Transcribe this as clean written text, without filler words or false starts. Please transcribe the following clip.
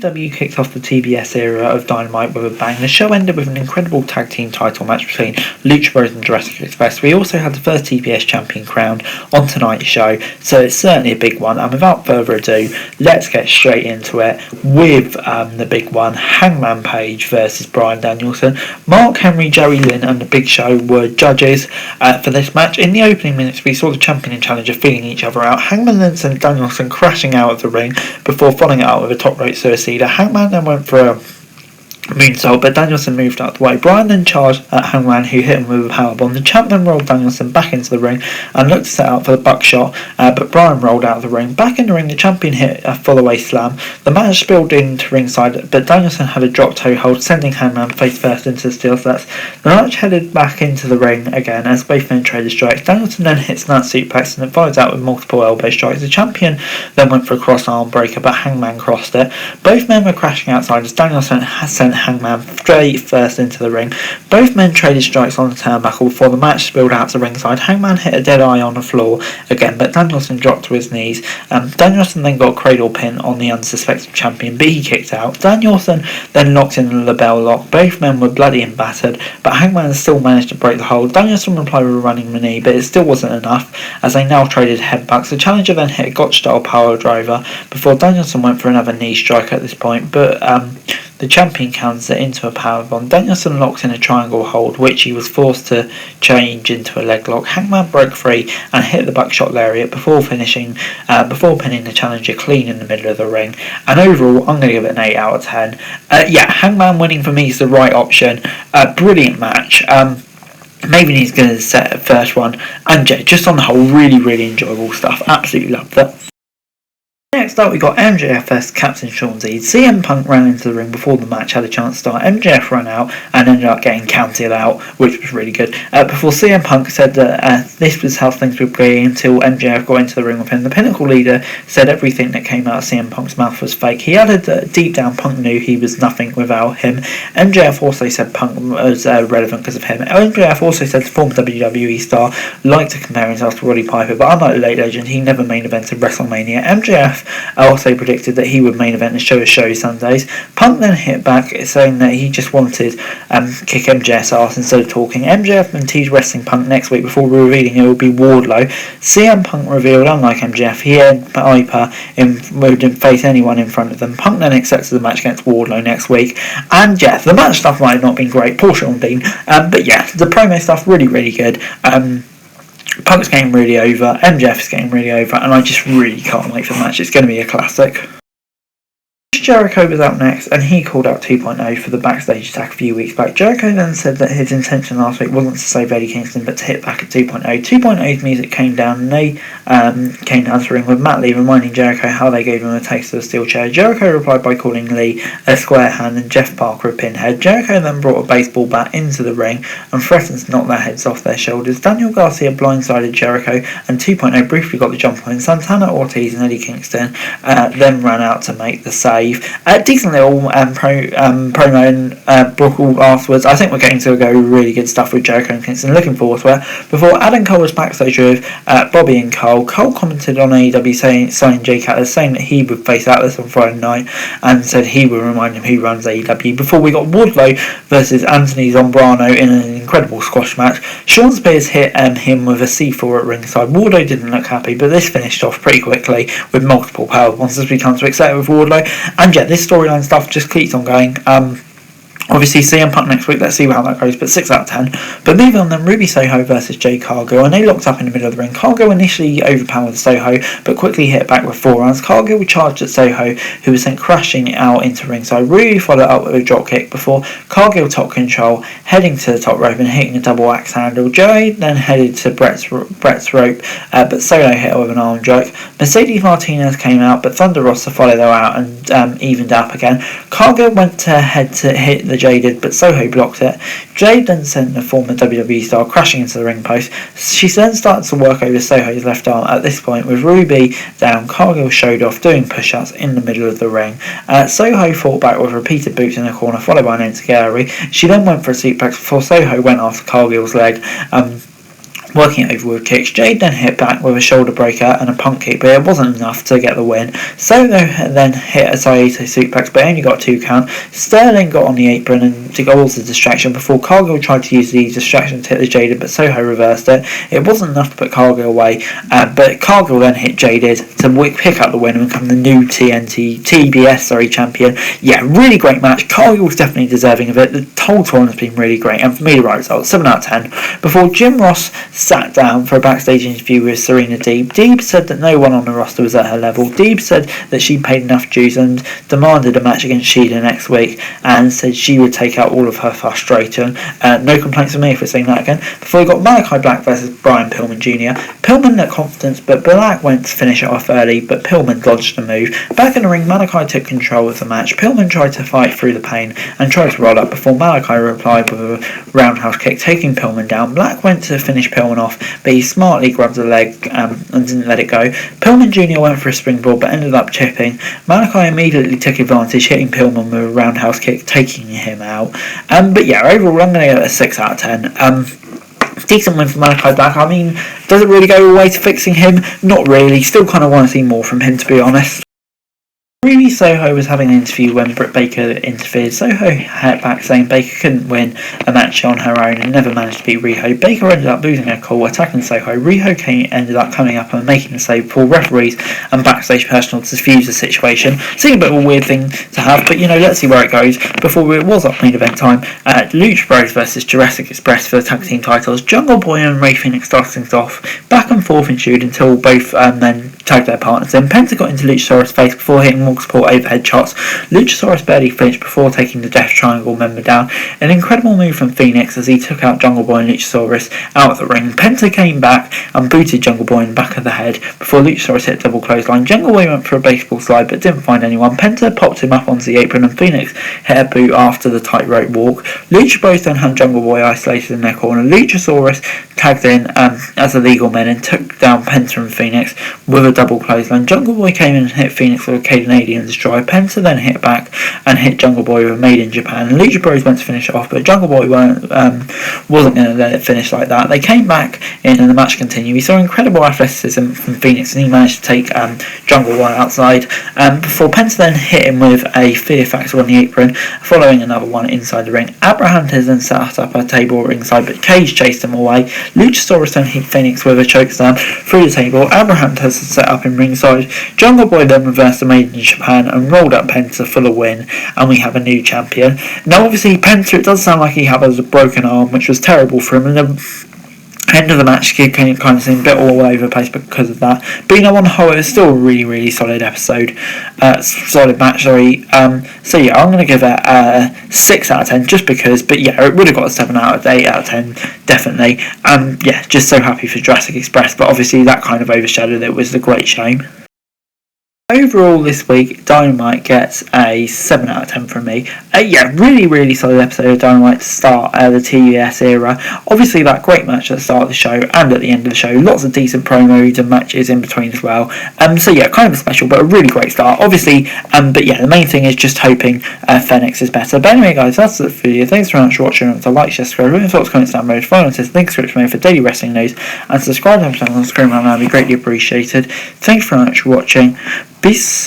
AEW kicked off the TBS era of Dynamite with a bang. The show ended with an incredible tag team title match between Lucha Bros and Jurassic Express. We also had the first TBS champion crowned on tonight's show, so it's certainly a big one. And without further ado, let's get straight into it with the big one, Hangman Page versus Bryan Danielson. Mark Henry, Joey Lynn and the Big Show were judges for this match. In the opening minutes, we saw the champion and challenger feeling each other out. Hangman then sent Danielson crashing out of the ring before following it out with a top rope suicida. Hangman then went for a moonsault, but Danielson moved out of the way. Bryan then charged at Hangman, who hit him with a powerbomb. The champ then rolled Danielson back into the ring and looked to set out for the buckshot, but Bryan rolled out of the ring. Back in the ring, the champion hit a follow-away slam. The match spilled into ringside, but Danielson had a drop toe hold, sending Hangman face first into the steel steps. The match headed back into the ring again as both men traded strikes. Danielson then hits an suplex and then follows out with multiple elbow strikes. The champion then went for a cross arm breaker, but Hangman crossed it. Both men were crashing outside as Danielson sent Hangman straight first into the ring. Both men traded strikes on the turnbuckle before the match spilled out to ringside. Hangman hit a dead eye on the floor again, but Danielson dropped to his knees. Danielson then got a cradle pin on the unsuspecting champion, but he kicked out. Danielson then locked in the label lock. Both men were bloody and battered, but Hangman still managed to break the hold. Danielson replied with a running knee, but it still wasn't enough as they now traded headbutts. The challenger then hit a gotch-style power driver before Danielson went for another knee strike at this point, but the champion counters it into a powerbomb. Danielson locked in a triangle hold, which he was forced to change into a leg lock. Hangman broke free and hit the buckshot lariat before pinning the challenger clean in the middle of the ring. And overall, I'm going to give it an 8 out of 10. Hangman winning for me is the right option. Brilliant match. Maybe he's going to set a first one. And just on the whole, really, really enjoyable stuff. Absolutely loved it. Next up, we got MJF vs Captain Sean Z. CM Punk ran into the ring before the match had a chance to start. MJF ran out and ended up getting counted out, which was really good. Before CM Punk said that this was how things would be until MJF got into the ring with him. The Pinnacle leader said everything that came out of CM Punk's mouth was fake. He added that deep down Punk knew he was nothing without him. MJF also said Punk was relevant because of him. MJF also said the former WWE star liked to compare himself to Roddy Piper, but unlike the late legend, he never main evented WrestleMania. MJF also predicted that he would main event the show Sundays. Punk then hit back, saying that he just wanted kick MJF's ass instead of talking. MJF then teased wrestling Punk next week before revealing it would be Wardlow. CM Punk revealed, unlike MJF, he and Piper wouldn't face anyone in front of them. Punk then accepted the match against Wardlow next week. And the match stuff might have not been great, poor Sean Dean, but the promo stuff really, really good. Punk's getting really over, MJF's getting really over, and I just really can't wait for the match. It's going to be a classic. Jericho was out next, and he called out 2.0 for the backstage attack a few weeks back. Jericho then said that his intention last week wasn't to save Eddie Kingston, but to hit back at 2.0. 2.0's music came down, and they came down to the ring with Matt Lee reminding Jericho how they gave him a taste of a steel chair. Jericho replied by calling Lee a square hand and Jeff Parker a pinhead. Jericho then brought a baseball bat into the ring and threatened to knock their heads off their shoulders. Daniel Garcia blindsided Jericho, and 2.0 briefly got the jump on him. Santana, Ortiz and Eddie Kingston then ran out to make the save. Decent little promo and brawl afterwards. I think we're getting to go really good stuff with Jericho and Kingston. Looking forward to it. Before Adam Cole was backstage with Bobby and Cole, Cole commented on AEW signing Jake Atlas, saying that he would face Atlas on Friday night and said he would remind him who runs AEW. Before we got Wardlow versus Anthony Zombrano in an incredible squash match. Sean Spears hit him with a C4 at ringside. Wardlow didn't look happy, but this finished off pretty quickly with multiple powerbombs as we come to accept with Wardlow. And this storyline stuff just keeps on going. Obviously, CM Punk next week, let's see how that goes, but 6 out of 10. But moving on then, Ruby Soho versus Jade Cargill, and they locked up in the middle of the ring. Cargill initially overpowered Soho, but quickly hit back with forearms. Cargill charged at Soho, who was sent crashing out into ringside. Ruby followed up with a drop kick before Cargill took control, heading to the top rope and hitting a double axe handle. Jade then headed to Brett's rope, but Solo hit her with an arm drag. Mercedes Martinez came out, but Thunder Rosa followed her out and evened up again. Cargill went to head to hit the Jaded, but Soho blocked it. Jade then sent the former WWE star crashing into the ring post. She then started to work over Soho's left arm. At this point, with Ruby down, Cargill showed off doing push-ups in the middle of the ring. Soho fought back with repeated boots in the corner, followed by an enziguri. She then went for a suplex before Soho went after Cargill's leg. working over with kicks. Jade then hit back with a shoulder breaker and a punt kick, but it wasn't enough to get the win. Soho then hit a Saito suplex, but only got a 2 count. Sterling got on the apron and to cause the distraction before Cargill tried to use the distraction to hit the Jaded, but Soho reversed it. It wasn't enough to put Cargill away, but Cargill then hit Jaded to pick up the win and become the new TBS champion. Yeah, really great match. Cargill was definitely deserving of it. The whole tournament's been really great, and for me the right result, 7 out of 10. Before Jim Ross sat down for a backstage interview with Serena Deeb. Deeb said that no one on the roster was at her level. Deeb said that she paid enough dues and demanded a match against Sheila next week, and said she would take out all of her frustration. No complaints from me if we're saying that again. Before we got Malachi Black versus Brian Pillman Jr. Pillman looked confident, but Black went to finish it off early, but Pillman dodged the move. Back in the ring, Malachi took control of the match. Pillman tried to fight through the pain and tried to roll up before Malachi replied with a roundhouse kick, taking Pillman down. Black went to finish Pillman off, but he smartly grabbed the leg and didn't let it go. Pillman Jr. went for a springboard but ended up chipping. Malachi immediately took advantage, hitting Pillman with a roundhouse kick, taking him out. But yeah, overall I'm going to give it a 6 out of 10. Decent win for Malachi Black. I mean, does it really go away to fixing him? Not really. Still kind of want to see more from him, to be honest. Really, Soho was having an interview when Britt Baker interfered. Soho hit back saying Baker couldn't win a match on her own and never managed to beat Riho. Baker ended up losing her call, attacking Soho. Riho ended up coming up and making a save for referees and backstage personnel to defuse the situation. Seemed a bit of a weird thing to have, but let's see where it goes. Before it was up main event time, Lucha Bros versus Jurassic Express for the tag team titles. Jungle Boy and Ray Phoenix started things off back and forth ensued until both then tagged their partners in. Penta got into Luchasaurus' face before hitting multiple overhead shots. Luchasaurus barely flinched before taking the Death Triangle member down. An incredible move from Phoenix as he took out Jungle Boy and Luchasaurus out of the ring. Penta came back and booted Jungle Boy in the back of the head before Luchasaurus hit a double clothesline. Jungle Boy went for a baseball slide but didn't find anyone. Penta popped him up onto the apron and Phoenix hit a boot after the tightrope walk. Lucha both then had Jungle Boy isolated in their corner. Luchasaurus tagged in as a legal men and took down Penta and Phoenix with a double clothesline. Jungle Boy came in and hit Phoenix with a Canadian destroyer. Penta then hit back and hit Jungle Boy with a Made in Japan. And Lucha Bros went to finish it off, but Jungle Boy wasn't going to let it finish like that. They came back in and the match continued. We saw incredible athleticism from Phoenix and he managed to take Jungle Boy outside before Penta then hit him with a Fear Factor on the apron, following another one inside the ring. Abraham then set up a table ringside, but Cage chased him away. Luchasaurus then hit Phoenix with a chokeslam through the table. Abraham has set up in ringside. Jungle Boy then reversed the Made in Japan and rolled up Penta for the win, and we have a new champion. Now obviously Penta, it does sound like he has a broken arm, which was terrible for him, and the end of the match kind of seemed a bit all over the place because of that. But on the whole, it was still a really, really solid episode. Solid match, sorry. So yeah, I'm going to give it a 6 out of 10 just because, but yeah, it would have got a 7 out of 8 out of 10, definitely. Yeah, just so happy for Jurassic Express, but obviously that kind of overshadowed it. Was a great shame. Overall this week, Dynamite gets a 7 out of 10 from me. Yeah, really, really solid episode of Dynamite to start the TBS era. Obviously that great match at the start of the show and at the end of the show. Lots of decent promos and matches in between as well. So yeah, kind of a special but a really great start. Obviously, but yeah, the main thing is just hoping Phoenix is better. But anyway guys, that's the video. Thanks very much for watching. Remember to like, share, subscribe, leave thoughts, comments down below, follow and link description for daily wrestling news, and subscribe to the channel on the screen right now. It'd be greatly appreciated. Thanks very much for watching. Peace.